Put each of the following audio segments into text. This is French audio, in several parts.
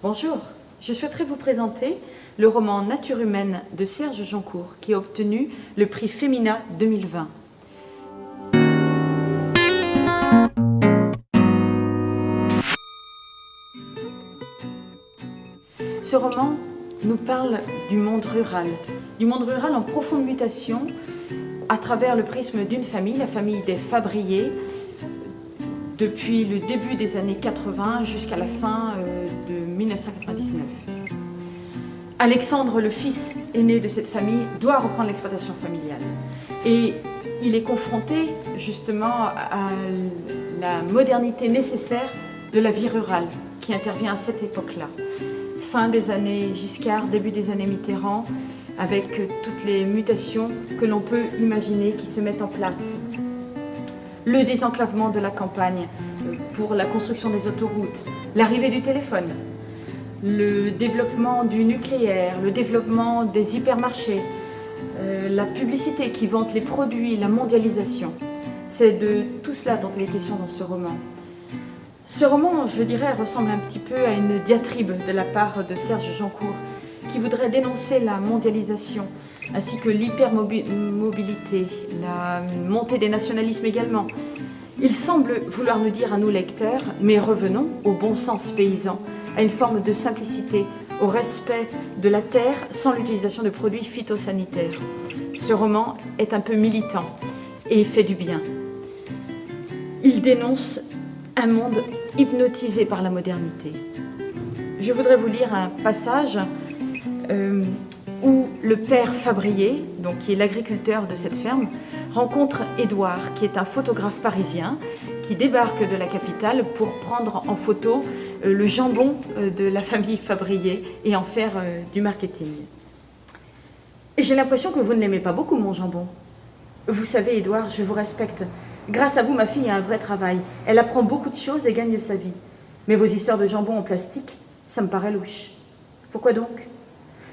Bonjour, je souhaiterais vous présenter le roman Nature humaine de Serge Joncour qui a obtenu le prix Femina 2020. Ce roman nous parle du monde rural en profonde mutation à travers le prisme d'une famille, la famille des Fabriers, depuis le début des années 80 jusqu'à la fin de 1999. Alexandre, le fils aîné de cette famille, doit reprendre l'exploitation familiale. Et il est confronté justement à la modernité nécessaire de la vie rurale qui intervient à cette époque-là. Fin des années Giscard, début des années Mitterrand, avec toutes les mutations que l'on peut imaginer qui se mettent en place. Le désenclavement de la campagne pour la construction des autoroutes, l'arrivée du téléphone, le développement du nucléaire, le développement des hypermarchés, la publicité qui vante les produits, la mondialisation. C'est de tout cela dont il est question dans ce roman. Ce roman, je dirais, ressemble un petit peu à une diatribe de la part de Serge Joncour qui voudrait dénoncer la mondialisation ainsi que l'hypermobilité, la montée des nationalismes également. Il semble vouloir nous dire à nous lecteurs, mais revenons au bon sens paysan, à une forme de simplicité, au respect de la terre sans l'utilisation de produits phytosanitaires. Ce roman est un peu militant et fait du bien. Il dénonce un monde hypnotisé par la modernité. Je voudrais vous lire un passage où le père Fabrier, donc qui est l'agriculteur de cette ferme, rencontre Édouard, qui est un photographe parisien, qui débarque de la capitale pour prendre en photo le jambon de la famille Fabrier et en faire du marketing. Et j'ai l'impression que vous ne l'aimez pas beaucoup, mon jambon. Vous savez, Édouard, je vous respecte. Grâce à vous, ma fille a un vrai travail. Elle apprend beaucoup de choses et gagne sa vie. Mais vos histoires de jambon en plastique, ça me paraît louche. Pourquoi donc ?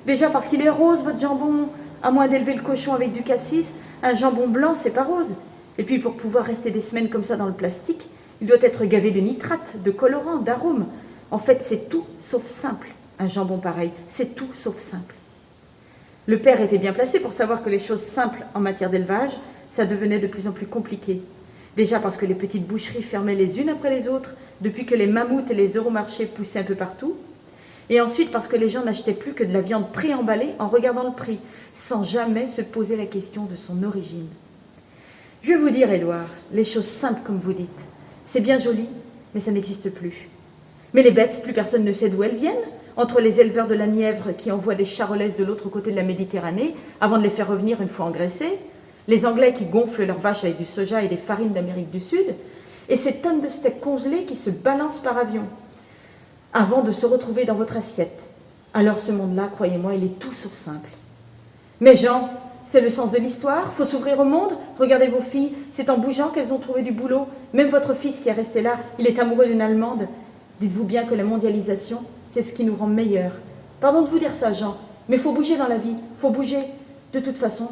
Déjà parce qu'il est rose, votre jambon. À moins d'élever le cochon avec du cassis, un jambon blanc, c'est pas rose. Et puis pour pouvoir rester des semaines comme ça dans le plastique, il doit être gavé de nitrates, de colorants, d'arômes. En fait, c'est tout sauf simple. Un jambon pareil, c'est tout sauf simple. Le père était bien placé pour savoir que les choses simples en matière d'élevage, ça devenait de plus en plus compliqué. Déjà parce que les petites boucheries fermaient les unes après les autres, depuis que les mammouths et les euromarchés poussaient un peu partout. Et ensuite parce que les gens n'achetaient plus que de la viande préemballée en regardant le prix, sans jamais se poser la question de son origine. Je vais vous dire, Édouard, les choses simples comme vous dites, c'est bien joli, mais ça n'existe plus. Mais les bêtes, plus personne ne sait d'où elles viennent, entre les éleveurs de la Nièvre qui envoient des charolaises de l'autre côté de la Méditerranée avant de les faire revenir une fois engraissées, les Anglais qui gonflent leurs vaches avec du soja et des farines d'Amérique du Sud, et ces tonnes de steaks congelés qui se balancent par avion, avant de se retrouver dans votre assiette. Alors ce monde-là, croyez-moi, il est tout sauf simple. Mais Jean, c'est le sens de l'histoire, faut s'ouvrir au monde. Regardez vos filles, c'est en bougeant qu'elles ont trouvé du boulot. Même votre fils qui est resté là, il est amoureux d'une Allemande. Dites-vous bien que la mondialisation, c'est ce qui nous rend meilleurs. Pardon de vous dire ça, Jean, mais faut bouger dans la vie, faut bouger. De toute façon,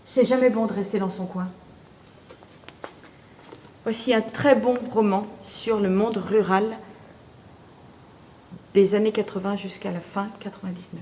c'est jamais bon de rester dans son coin. Voici un très bon roman sur le monde rural des années 80 jusqu'à la fin 99.